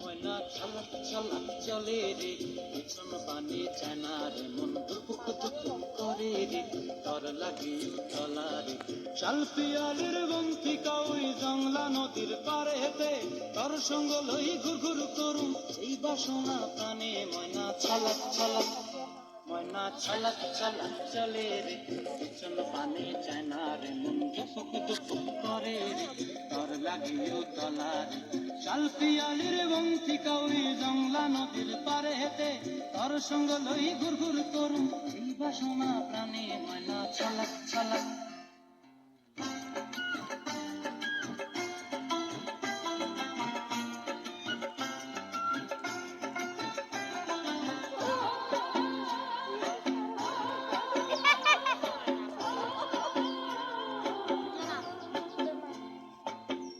ময়না ছলক ছলক চলে রে, পিছন পানে চায়না রে, মন দুপুক দুপুক করে রে, তর লাগে তলা রে। শাল পিয়ালির বন্তি কাউই জংলা নদীর পারে হেতে, তর সঙ্গ লই ঘুর ঘুর করুম এই বাসনা প্রাণে। ময়না ছলক ছলক, ময়না ছলক ছলক চলে রে, পিছন পানে চায়না রে, মন দুপুক দুপুক করে রে, তর লাগিও তলা রে। শাল পিয়ালির বন্তি কাউরি জংলা নদীর পারে হেতে, তর সঙ্গ লই ঘুর ঘুর করুম এই বাসনা প্রাণে। ময়না ছলক ছলক।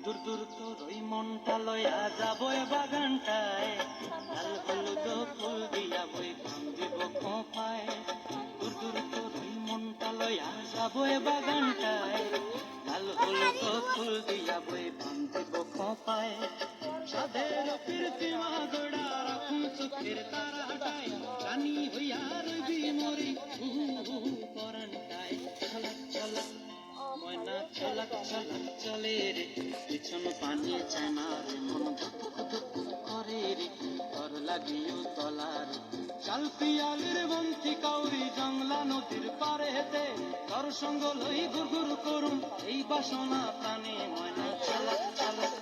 দূর দূর তোর ওই মনটা লয়া যাবো এ বাগানটায়, লাল হলুদ ফুল দিয়া বই ভাঙিব খোঁপায়। দূর দূর তোর ওই মনটা লয়া যাবো এ বাগানটায়, লাল হলুদ ফুল দিয়া বই ভাঙিব খোঁপায়। সাধের প্রীতি মাগড়া রাখুন চোখের তারাটায়, রানী হইয়া রইবি মরি পরানটায়। ছলক ছলক, ময়না ছলক ছলক চলে রে, পিছন পানি চায়না রে, মন ধুক ধুক করে রে, তর লাগিও তলা রে। শাল পিয়ালির বন্তি কাউরি জংলা নদীর পারে হেতে, তর সঙ্গ লই ঘুর ঘুর করুম এই বাসনা প্রাণে। ময়না ছলক ছলক।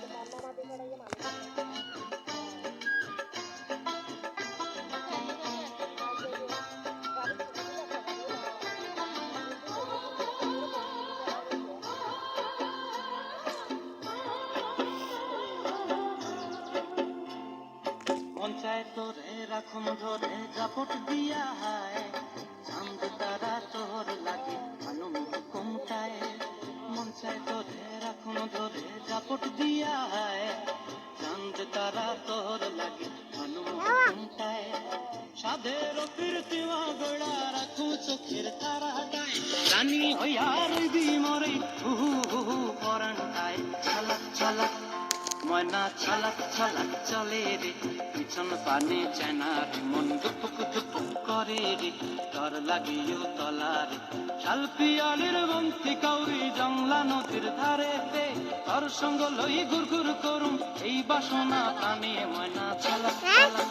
মন চায় তোরে রাখুন ধরে জাপট দিয়া হায়, চাঁদ তারা তোর লাগে ভানুম হুকুমটায়। মন চায় তোরে রাখুন ধরে জাপট দিয়া হায়, চাঁদ তারা তোর লাগে ভানুম হুকুমটায়। সাধের প্রীতি মাগড়া রাখু চোখের তারাটায়, রানী হইয়া রইবি মরে পরানটায়। ছলক ছলক, ময়না ছলক ছলক চলে রে, পিছন পানে চায়না রে, মন দুপুক দুপুক করে রে, তর লাগিও তলা রে। শাল পিয়ালির বন্তি কাউরি জংলা নদীর ধারেতে, তর সঙ্গ লই ঘুর ঘুর করুম এই বাসনা প্রাণে। ময়না ছলক ছলক।